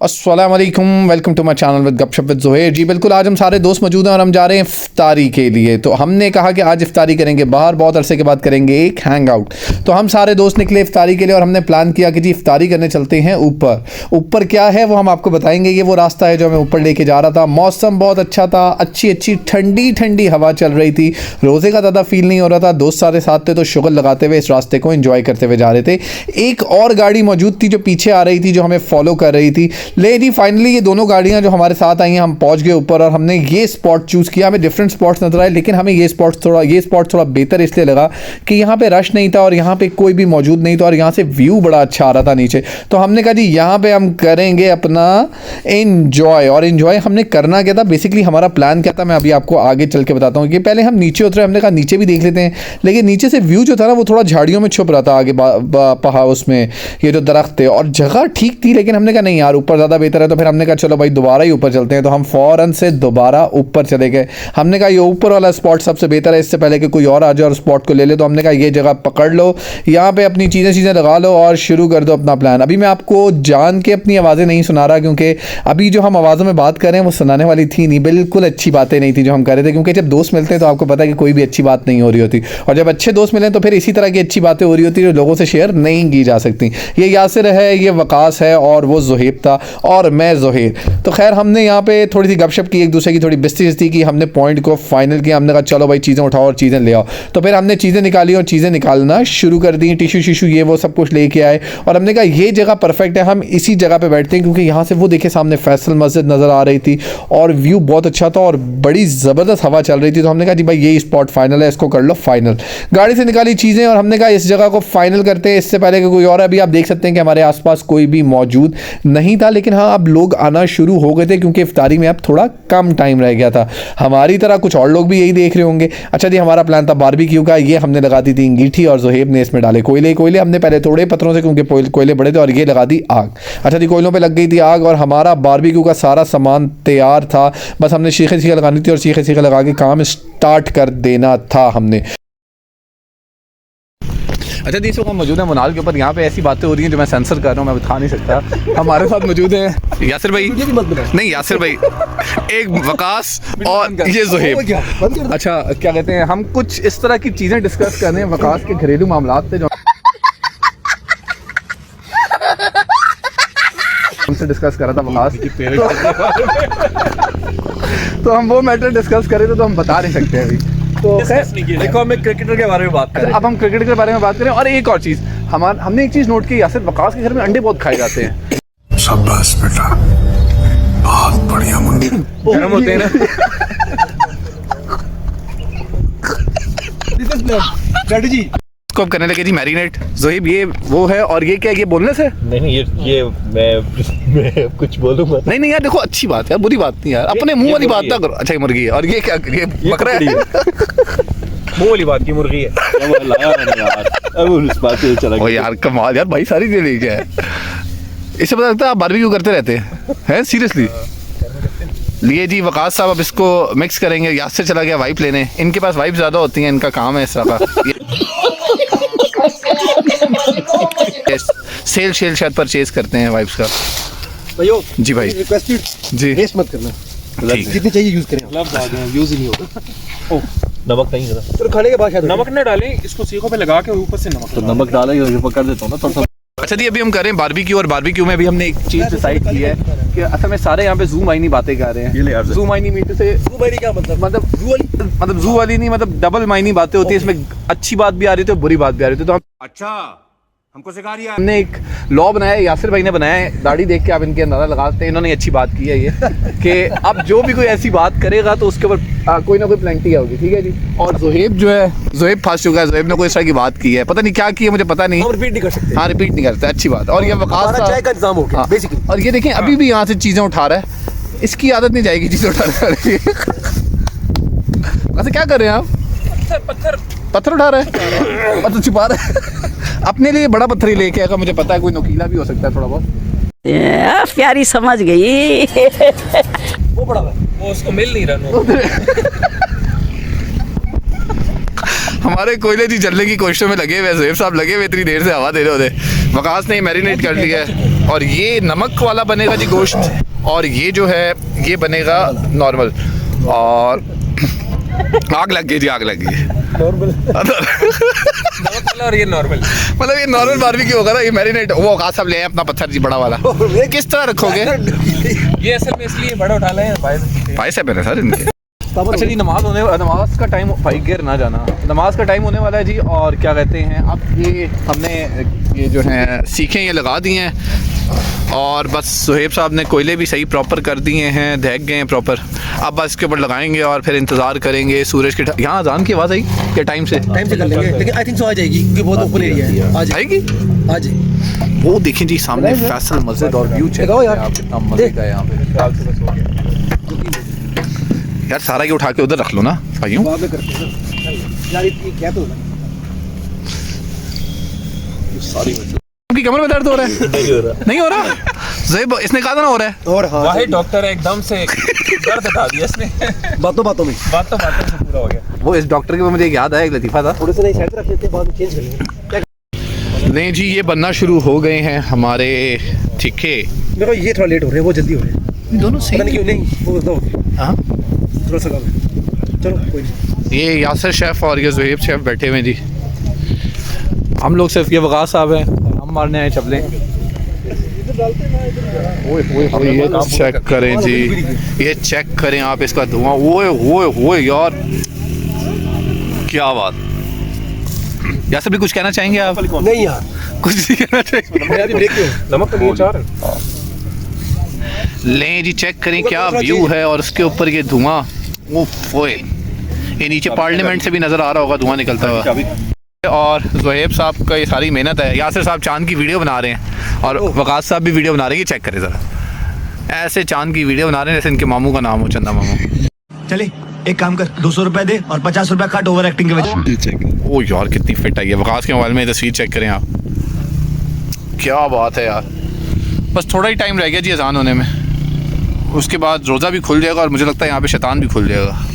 अस्सलाम वालेकुम, welcome to my channel with Gupshup with Zuhair. जी बिल्कुल, आज हम सारे दोस्त मौजूद हैं और हम जा रहे हैं इफ्तारी के लिए। तो हमने कहा कि आज इफ्तारी करेंगे बाहर, बहुत अरसे के बाद करेंगे एक हैंग आउट। तो हम सारे दोस्त निकले इफ्तारी के लिए और हमने प्लान किया कि जी इफ्तारी करने चलते हैं ऊपर। ऊपर क्या है वो हम आपको बताएंगे। ये वो रास्ता है जो हमें ऊपर लेके जा रहा था। मौसम बहुत अच्छा था, अच्छी अच्छी ठंडी ठंडी हवा चल रही थी। रोज़े का ज़्यादा फील नहीं हो रहा था। दोस्त सारे साथ थे तो शुगर लगाते हुए इस रास्ते को एंजॉय करते हुए जा रहे थे। एक और गाड़ी मौजूद थी जो पीछे आ रही थी, जो हमें फॉलो कर रही थी। ले जी फाइनली ये दोनों गाड़ियां जो हमारे साथ आई हैं, हम पहुंच गए ऊपर और हमने ये स्पॉट चूज़ किया। हमें डिफरेंट स्पॉट्स नजर आए, लेकिन हमें ये स्पॉट थोड़ा बेहतर इसलिए लगा कि यहाँ पे रश नहीं था और यहाँ पे कोई भी मौजूद नहीं था और यहाँ से व्यू बड़ा अच्छा आ रहा था नीचे। तो हमने कहा जी यहाँ पे हम करेंगे अपना एंजॉय। और एंजॉय हमने करना क्या था, बेसिकली हमारा प्लान क्या था, मैं अभी आपको आगे चल के बताता हूँ। कि पहले हम नीचे उतरे, हमने कहा नीचे भी देख लेते हैं, लेकिन नीचे से व्यू जो था ना वो थोड़ा झाड़ियों में छुप रहा था आगे पहाड़, उसमें ये जो दरख्त थे। और जगह ठीक थी, लेकिन हमने कहा नहीं यार ऊपर ज़्यादा बेहतर है। तो फिर हमने कहा चलो भाई दोबारा ही ऊपर चलते हैं। तो हम फ़ौरन से दोबारा ऊपर चले गए। हमने कहा ये ऊपर वाला स्पॉट सबसे बेहतर है, इससे पहले कि कोई और आ जाए और स्पॉट को ले ले। तो हमने कहा ये जगह पकड़ लो, यहाँ पे अपनी चीज़ें लगा लो और शुरू कर दो अपना प्लान। अभी मैं आपको जान के अपनी आवाज़ें नहीं सुना रहा, क्योंकि अभी जो हम आवाज़ों में बात कर रहे हैं वो सुनाने वाली थी नहीं, बिल्कुल अच्छी बातें नहीं थी जो हम कर रहे थे। क्योंकि जब दोस्त मिलते हैं तो आपको पता है कि कोई भी अच्छी बात नहीं हो रही होती, और जब अच्छे दोस्त मिलें तो फिर इसी तरह की अच्छी बातें हो रही होती है जो लोगों से शेयर नहीं की जा सकती। ये यासिर है, ये वकास है और वो ज़ुहैब था और मैं ज़ुहैर। तो खैर हमने यहाँ पे थोड़ी सी गपशप की, एक दूसरे की थोड़ी बिस्ती की। हमने पॉइंट को फाइनल किया। हमने कहा चलो भाई चीज़ें उठाओ और चीज़ें ले आओ। तो फिर हमने चीज़ें निकाली और चीज़ें निकालना शुरू कर दी। टिशू ये वो सब कुछ लेके आए और हमने कहा ये जगह परफेक्ट है, हम इसी जगह पे बैठते हैं। क्योंकि यहाँ से वो देखे सामने फैसल मस्जिद नज़र आ रही थी और व्यू बहुत अच्छा था और बड़ी ज़बरदस्त हवा चल रही थी। तो हमने कहा जी भाई ये स्पॉट फाइनल है, इसको कर लो फाइनल। गाड़ी से निकाली चीज़ें और हमने कहा इस जगह को फाइनल करते हैं, इससे पहले कि कोई और। अभी आप देख सकते हैं कि हमारे आसपास कोई भी मौजूद नहीं था, लेकिन हाँ अब लोग आना शुरू हो गए थे क्योंकि इफ्तारी में अब थोड़ा कम टाइम रह गया था। हमारी तरह कुछ और लोग भी यही देख रहे होंगे। अच्छा जी, हमारा प्लान था बारबेक्यू का। ये हमने लगा दी थी अंगीठी और ज़ुहैब ने इसमें डाले कोयले। हमने पहले तोड़े पत्थरों से क्योंकि कोयले बड़े थे, और ये लगा दी आग। अच्छा जी, कोयलों पे लग गई थी आग और हमारा बारबेक्यू का सारा सामान तैयार था। बस हमने सीखे लगानी थी और सीखे लगा के काम स्टार्ट कर देना था हमने। अच्छा जी, हम मौजूद हैं मुनाल के ऊपर। यहाँ पे ऐसी बातें हो रही हैं जो मैं सेंसर कर रहा हूँ, मैं बता नहीं सकता। हमारे साथ मौजूद हैं यासिर भाई, नहीं यासिर भाई, एक वकास और ये ज़ुहैब। अच्छा क्या कहते हैं, हम कुछ इस तरह की चीज़ें डिस्कस कर रहे हैं। वकास के घरेलू मामलात थे जो हमसे डिस्कस कर रहा था वकास। तो हम वो मैटर डिस्कस कर रहे थे, तो हम बता नहीं सकते अभी। तो देखो हमें क्रिकेटर के बारे में बात करें। अब हम क्रिकेट के बारे में बात करें। और एक और चीज़, हमने एक चीज़ नोट की, यासिर वकास के घर में अंडे बहुत खाए जाते हैं। शाबाश बेटा, बहुत बढ़िया मुंडी। गर्म होते हैं ना। स्ट्रेटजी इसको अब करने लगे जी मैरिनेट। ज़ुहैब ये वो है और ये क्या है, ये बोलने से नहीं, ये मैं कुछ बोलूंगा। नहीं यार देखो, अच्छी बात है यार, बुरी बात नहीं यार, अपने मुंह वाली बात ना करो। अच्छा ये मुर्गी है और ये क्या, ये बकरा है। मुंह वाली बात की मुर्गी है। अब उस बात पे चला ओ यार कमाल यार भाई, सारी चीज़ लेके है। इससे पता लगता है आप बारबेक्यू करते रहते हैं सीरियसली। लिए जी वकास साहब अब इसको मिक्स करेंगे। यासिर चला गया वाइप लेने, इनके पास वाइप ज़्यादा होती हैं, इनका काम है इस तरह का। सेल शायद परचेज करते हैं वाइप्स का। भाइयों जी भाई, रिक्वेस्टेड जी वेस्ट मत करना, जितनी चाहिए यूज करें। यूज ही नहीं होगा। ओह नमक नहीं जरा, तो खाने के बाद शायद नमक न डालें, इसको सीखों पे लगा के ऊपर से नमक, तो नमक डाला ही पकड़ देता हूँ ना थोड़ा सा। अच्छा जी, अभी हम कर रहे हैं बारबेक्यू और बारबेक्यू में भी हमने एक चीज़ डिसाइड की है कि असल में सारे यहाँ पे जूम आईनी बातें कर रहे हैं। जूम आईनी मीटर से क्या मतलब जू वाली नहीं, मतलब डबल मायनी बातें होती है। इसमें अच्छी बात भी आ रही थी और बुरी बात भी आ रही थी। तो हम हमको सिखा दिया। हमने एक लॉ बनाया है, यासिर भाई ने बनाया है। दाढ़ी देख के आप इनके अंदाजा लगाते हैं, इन्होंने अच्छी बात की है ये कि अब जो भी कोई ऐसी बात करेगा तो उसके ऊपर कोई ना कोई पेनल्टी होगी, ठीक है जी। और ज़ुहैब जो है, ज़ुहैब फंस चुका है। ज़ुहैब ने कोई इस तरह की बात की है, पता नहीं क्या की है, मुझे पता नहीं। हम रिपीट नहीं कर सकते। हाँ रिपीट नहीं करते, अच्छी बात। और ये वकास चाय का इंतजाम हो गया बेसिकली। और ये देखें अभी भी यहाँ से चीज़ें उठा रहा है, इसकी आदत नहीं जाएगी चीज़ें उठा रही है। वैसे क्या कर रहे हैं आप? पत्थर उठा रहे हैं, पत्थर छुपा रहे हैं। अपने लिए बड़ा पत्थर ही लेके आएगा, मुझे पता है कोई नुकीला भी हो सकता है थोड़ा बहुत। प्यारी समझ गई। वो बड़ा वो उसको मिल नहीं रहा। हमारे कोयले जी जलने की कोशिशों में लगे हुए, ज़ुहैब साहब लगे हुए इतनी देर से हवा दे रहे होते। वकास ने मैरिनेट कर लिया है और ये नमक वाला बनेगा जी गोश्त, और ये जो है ये बनेगा नॉर्मल। और आग लग गई जी, आग लग गई नॉर्मल और ये नॉर्मल, मतलब ये नॉर्मल बारबेक्यू होगा ना, ये मैरिनेट। वो वकास साहब ले आए अपना पत्थर जी बड़ा वाला, किस तरह रखोगे? ये असल में इसलिए बड़ा उठा लाए हैं भाई साहब है सर इनके। अच्छा जी, नमाज का टाइम, भाई गिर ना जाना, नमाज का टाइम होने वाला है जी। और क्या कहते हैं, अब ये हमने ये जो हैं सीखें ये लगा दिए हैं, और बस ज़ुहैब साहब ने कोयले भी सही प्रॉपर कर दिए हैं, दहक गए हैं प्रॉपर। अब बस इसके ऊपर लगाएंगे और फिर इंतज़ार करेंगे सूरज के। यहाँ अजान की आवाज़ आई क्या? टाइम से कर लेंगे, लेकिन आई थिंक सो आ जाएगी क्योंकि बहुत ओपन एरिया है। आ आएगी। जाए वो देखें जी सामने फैसल मस्जिद और व्यू चेक लगाओ यार। आप, कितना मजे का है यहाँ पे यार। सारा ये उठा के उधर रख लो ना भाइयों। बाद में करते हैं यार, ये क्या तो उनकी कमर में दर्द हो रहा है? नहीं हो रहा। ज़ुहैब इसने कहा था ना हो रहा है। और हाँ वाहिद डॉक्टर है, एकदम से दर्द हटा दिया इसने। बातों में बातों से पूरा हो गया। वो इस डॉक्टर के मुझे याद आया, एक लतीफ़ा था। थोड़े से नहीं साइड रख लेते हैं, बाद में चेंज कर लेंगे। नहीं जी, ये बनना शुरू हो गए हैं हमारे ठीके। मेरे को ये थोड़ा लेट हो रहे हैं, वो जल्दी हो रहे हैं दोनों पता नहीं क्यों। नहीं वो बताओ, हाँ थोड़ा सा कम है। चलो कोई नहीं। ये यासिर शेफ़ और ये ज़ुहैब शेफ़ बैठे हुए हैं जी। हम लोग सिर्फ ये वकास साहब हैं, हम मारने आए चपलें। ये चेक करें जी, ये चेक करें आप इसका धुआं। ओए यार क्या बात। यासिर भी कुछ कहना चाहेंगे आप? नहीं यार, कुछ नहीं कहना चाहेंगे? मैं अभी ब्रेक पे हूँ। नमक तो नहीं चार लें जी, चेक करें क्या व्यू है, और उसके ऊपर ये धुआं। ओए ये नीचे पार्लियामेंट से भी नज़र आ रहा होगा धुआं निकलता हुआ। और ज़ुहैब साहब का ये सारी मेहनत है। यासिर साहब चांद की वीडियो बना रहे हैं और वकास साहब भी वीडियो बना रहे हैं। चेक करें ज़रा, ऐसे चांद की वीडियो बना रहे हैं जैसे इनके मामू का नाम हो, चंदा मामू। चले एक काम कर, 200 रुपए दे और 50 रुपए काट ओवर एक्टिंग के वजह। ओ यार कितनी फिट आई है। वकास के मोबाइल में तस्वीर चेक करें आप, क्या बात है यार। बस थोड़ा ही टाइम रह गया जी अजान होने में, उसके बाद रोज़ा भी खुल जाएगा और मुझे लगता है यहाँ पे शैतान भी खुल जाएगा।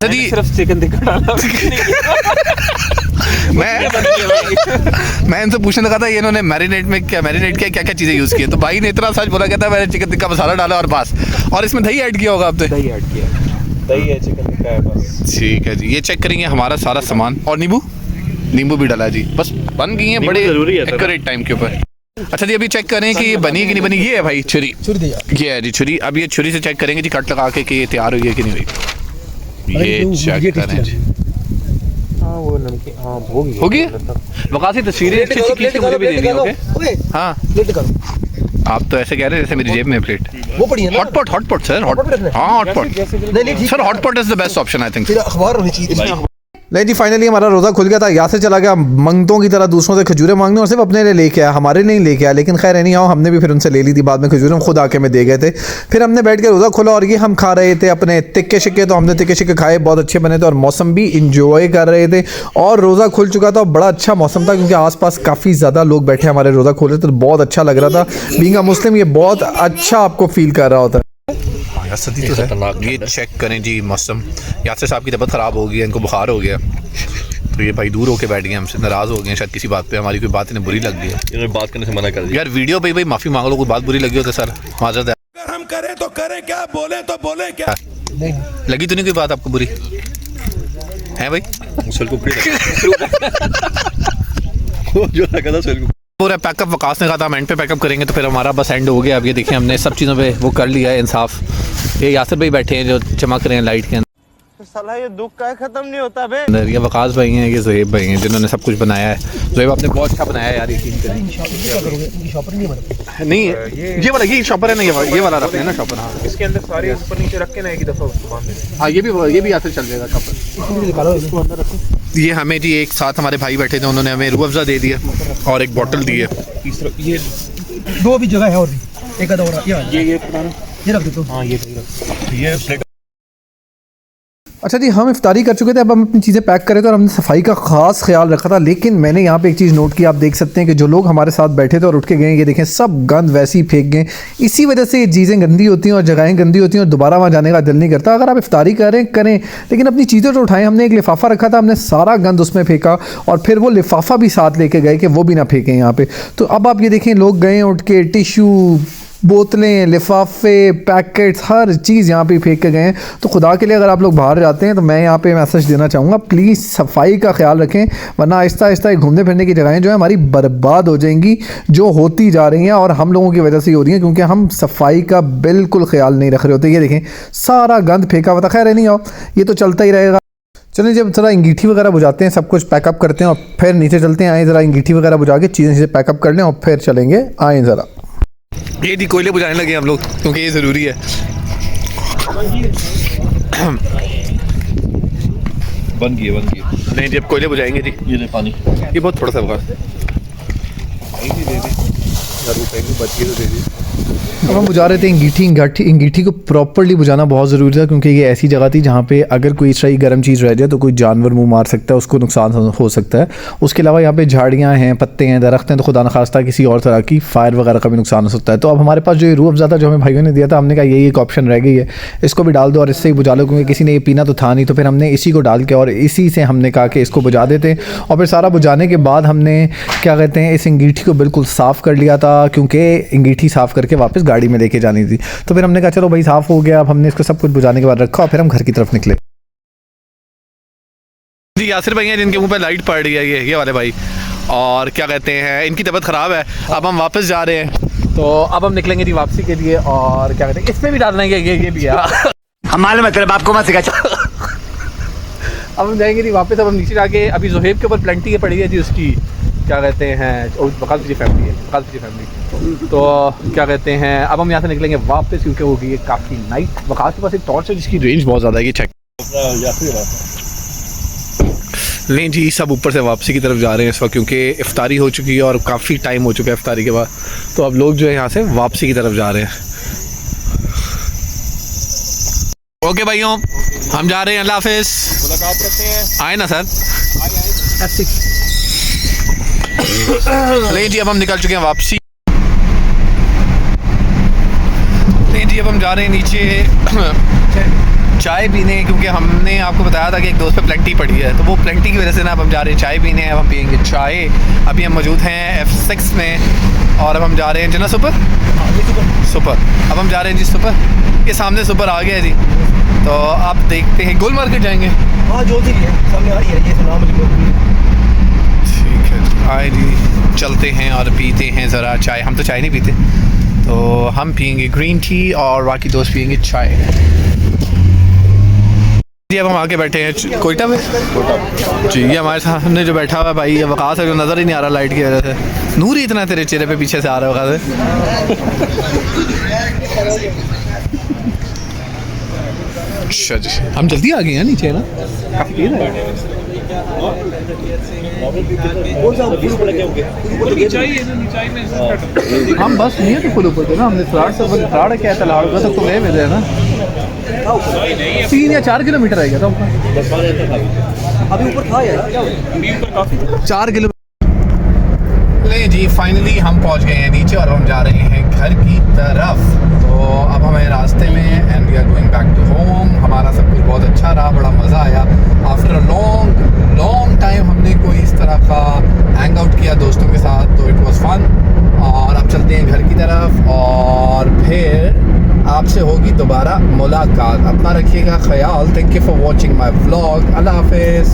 सिर्फ चिकन टिक्का डाला। मैं इनसे पूछने लगा था ये इन्होंने मैरिनेट किया, क्या क्या चीज़ें यूज़ की है, तो भाई ने इतना सच बोला, कहता है मैंने चिकन टिक्का मसाला डाला और बस, और इसमें दही ऐड किया होगा आपने? दही ऐड किया, दही है, चिकन टिक्का है बस। ठीक है जी, ये चेक करेंगे हमारा सारा सामान। और नींबू भी डाला जी। बस बन गई है बड़े एक्यूरेट टाइम के ऊपर। अच्छा जी, अभी चेक करें कि ये बनी कि नहीं बनी। ये है भाई छुरी, ये है जी छुरी। अब ये छुरी से चेक करेंगे जी कट लगा के कि ये तैयार हुई है कि नहीं हुई। ये चेक करें जी। हाँ वो नमकीन, हाँ होगी होगी। वकास की तस्वीरें अच्छी खींच के मुझे भी देनी है। ओके हाँ, आप तो ऐसे कह रहे हैं जैसे मेरी जेब में प्लेट। वो पड़ी है ना, हॉटपॉट सर। हाँ hotpot sir, hotpot is the best option I think. अखबार होनी चाहिए। नहीं जी, फाइनली हमारा रोज़ा खुल गया था। यासिर चला गया मंगतों की तरह दूसरों से खजूरें मांगने, और सिर्फ अपने लिए लेके आया, हमारे नहीं लेके आया। लेकिन खैर नहीं आओ, हमने भी फिर उनसे ले ली थी बाद में खजूरें, खुद आके में दे गए थे। फिर हमने बैठ के रोज़ा खोला और ये हम खा रहे थे अपने तिक्के शिक्के। तो हमने तिक्के शिक्के खाए, बहुत अच्छे बने थे और मौसम भी इंजॉय कर रहे थे। और रोज़ा खुल चुका था, बड़ा अच्छा मौसम था क्योंकि आसपास काफ़ी ज़्यादा लोग बैठे हमारे रोज़ा खोले, तो बहुत अच्छा लग रहा था। बीइंग अ मुस्लिम ये बहुत अच्छा आपको फील कर रहा होता है। सदी तो है। ये चेक करें जी मौसम। यासिर साहब की तबीयत ख़राब हो गई है, इनको बुखार हो गया, तो ये भाई दूर होके बैठ गए, हमसे नाराज़ हो गए शायद किसी बात पे। हमारी कोई बात इन्हें बुरी लग गई है, इन्होंने बात करने से मना कर दिया। यार वीडियो पे भाई माफ़ी मांग लो, कोई बात बुरी लगी हो तो सर माजरत है। अगर हम करें तो करें क्या, बोले तो बोले क्या। लगी तो नहीं कोई बात आपको बुरी है भाई? जो लगा था पूरा पैकअप वकास ने कहा था हम एंड पे पैकअप करेंगे, तो फिर हमारा बस एंड हो गया। अब ये देखिए हमने सब चीज़ों पे वो कर लिया है इंसाफ। ये यासिर भाई बैठे हैं जो चमक रहे हैं लाइट के अंदर। साला ये दुख का खत्म नहीं होता बे। अंदर ये वकास भाई हैं, ये ज़ुहैब भाई हैं जिन्होंने सब कुछ बनाया है। ज़ुहैब आपने बहुत अच्छा बनाया है यार, यकीन करें। शॉपर नहीं बना, नहीं ये वाला, ये शॉपर है ना, ये वाला रखते हैं ना शॉपर। हाँ इसके अंदर सारे ऊपर नीचे रख के ना एक दफ़ा उसको बांध देना। हाँ, ये भी यासिर चल जाएगा शॉपर। निकालो इसको अंदर रखो। ये हमें जी एक साथ हमारे भाई बैठे थे, उन्होंने हमें रूह अफ़ज़ा दे दिया और एक बॉटल दी है। ये दो भी जगह है और भी एक आधा और ये पुराना ये रख दो। हाँ ये प्लेट। अच्छा जी, हम इफ्तारी कर चुके थे, अब हम अपनी चीज़ें पैक करे थे और हमने सफाई का ख़ास ख्याल रखा था। लेकिन मैंने यहाँ पे एक चीज़ नोट की, आप देख सकते हैं कि जो लोग हमारे साथ बैठे थे और उठ के गए, ये देखें सब गंद वैसे ही फेंक गए। इसी वजह से ये चीज़ें गंदी होती हैं और जगहें गंदी होती हैं और दोबारा वहाँ जाने का दिल नहीं करता। अगर आप इफ्तारी करें लेकिन अपनी चीज़ें तो उठाएं। हमने एक लिफाफा रखा था, हमने सारा गंद उसमें फेंका और फिर वो लिफाफा भी साथ लेके गए कि वो भी ना फेंकें यहाँ पे। तो अब आप ये देखें, लोग गए उठ के टिशू, बोतलें, लिफाफे, पैकेट्स, हर चीज़ यहाँ पे फेंक के गए हैं। तो खुदा के लिए अगर आप लोग बाहर जाते हैं तो मैं यहाँ पे मैसेज देना चाहूँगा, प्लीज़ सफाई का ख्याल रखें, वरना आहिस्ता आहिस्ता घूमने फिरने की जगहें जो है हमारी बर्बाद हो जाएंगी, जो होती जा रही हैं और हम लोगों की वजह से ही हो रही हैं, क्योंकि हम सफाई का बिल्कुल ख्याल नहीं रख रहे होते। ये देखें सारा गंद फेंका हुआ था। खैर नहीं आओ, ये तो चलता ही रहेगा। चलिए जब ज़रा अंगीठी वगैरह बुझाते हैं, सब कुछ पैकअप करते हैं और फिर नीचे चलते हैं। आए ज़रा अंगीठी वगैरह बुझा के चीज़ें पैकअप कर लें और फिर चलेंगे। आए ज़रा, ये जी कोयले बुझाने लगे हम लोग, क्योंकि ये ज़रूरी है। बन गई नहीं जी, अब कोयले बुझाएंगे जी। ये पानी, ये बहुत थोड़ा सा होगा, अब हम बुझा रहे थे अंगीठी को प्रॉपर्ली बुझाना बहुत ज़रूरी था, क्योंकि ये ऐसी जगह थी जहाँ पे अगर कोई इस तरह गर्म चीज़ रह जाए तो कोई जानवर मुंह मार सकता है, उसको नुकसान हो सकता है। उसके अलावा यहाँ पे झाड़ियाँ हैं, पत्ते हैं, दरख्त हैं, तो खुदा न खास्ता किसी और तरह की फायर वगैरह का भी नुकसान हो सकता है। तो अब हमारे पास जो ये रूह अफ़ज़ा था जो हमें भाइयों ने दिया था, हमने कहा यही एक ऑप्शन रह गई है, इसको भी डाल दो और इससे ही बुझा लो, क्योंकि किसी ने ये पीना तो था नहीं। तो फिर हमने इसी को डाल के और इसी से हमने कहा कि इसको बुझा देते। और फिर सारा बुझाने के बाद हमने क्या कहते हैं, इस अंगीठी को बिल्कुल साफ़ कर लिया था, क्योंकि अंगीठी साफ़ करके वापस गाड़ी में लेके जानी थी। तो फिर हमने कहा चलो भाई साफ़ हो गया। अब हमने इसको सब कुछ बुझाने के बाद रखा और फिर हम घर की तरफ निकले। जी यासिर भाई हैं जिनके मुंह पे लाइट पड़ रही है, ये वाले भाई, और क्या कहते हैं, इनकी तबीयत ख़राब है। अब हम वापस जा रहे हैं, तो अब हम निकलेंगे जी वापसी के लिए। और क्या कहते हैं, इसमें भी डालना है, ये भी है हमारे मतलब आपको मत सिखा। अब हम जाएंगे जी वापस। अब हम नीचे जाके, अभी ज़ुहैब के ऊपर प्लेंटी है पड़ी है जी, उसकी क्या कहते हैं, वकालपुरी फैमिली है, तो क्या कहते हैं, अब हम यहाँ से निकलेंगे वापस, क्योंकि हो गई है काफ़ी नाइट। वकाल के पास एक टॉर्च है जिसकी रेंज बहुत ज़्यादा है, ये चेक नहीं जी। सब ऊपर से वापसी की तरफ जा रहे हैं इस वक्त, क्योंकि इफ्तारी हो चुकी है और काफ़ी टाइम हो चुका है इफ्तारी के बाद। तो अब लोग जो है यहाँ से वापसी की तरफ जा रहे हैं। ओके भाइयों, हम जा रहे हैं, अल्लाह हाफिज़, मुलाकात करते हैं। आए ना सर, नहीं जी, अब हम निकल चुके हैं वापसी। नहीं जी, अब हम जा रहे हैं नीचे चाय पीने, क्योंकि हमने आपको बताया था कि एक दोस्त पे प्लेंटी पड़ी है, तो वो प्लेंटी की वजह से ना अब हम जा रहे हैं चाय पीने। अब हम पियेंगे चाय। अभी हम मौजूद हैं F6 में और अब हम जा रहे हैं जना सुपर। अब हम जा रहे हैं जी सुपर, ये सामने सुपर आ गया है जी। तो आप देखते हैं, गोल मार्केट जाएंगे। हाँ जो भी है सामने आ रही है, ये सुना मुझे। ठीक है, आए जी, चलते हैं और पीते हैं ज़रा चाय। हम तो चाय नहीं पीते, तो हम पियेंगे ग्रीन टी और बाकी दोस्त पियेंगे चाय जी। अब हम आके बैठे हैं कोयटा में जी। ये हमारे सामने जो बैठा हुआ है भाई, ये वकास है, जो नज़र ही नहीं आ रहा लाइट की वजह से। नूर ही इतना तेरे चेहरे पे पीछे से आ रहा है वकास से। अच्छा जी, हम जल्दी आ गए हैं नीचे ना, काफ़ी देर है। हम बस नहीं है तो खुद ऊपर थे ना, हमने फ्राड क्या था, लाड़ तक तो गए हुए थे ना। 3 या 4 किलोमीटर रह गया था ऊपर, अभी ऊपर था यार, अभी ऊपर काफी 4 किलोमीटर। नहीं जी, फाइनली हम पहुंच गए हैं नीचे और हम जा रहे हैं घर की तरफ। तो अब हमें रास्ते में and we are going back to home. हमारा सब कुछ बहुत अच्छा रहा, बड़ा मज़ा आया। आफ्टर अ लॉन्ग टाइम हमने कोई इस तरह का हैंग आउट किया दोस्तों के साथ, तो इट वाज फन। और अब चलते हैं घर की तरफ और फिर आपसे होगी दोबारा मुलाकात। अपना रखिएगा ख्याल। Thank you for watching my vlog. अल्लाह हाफिज़।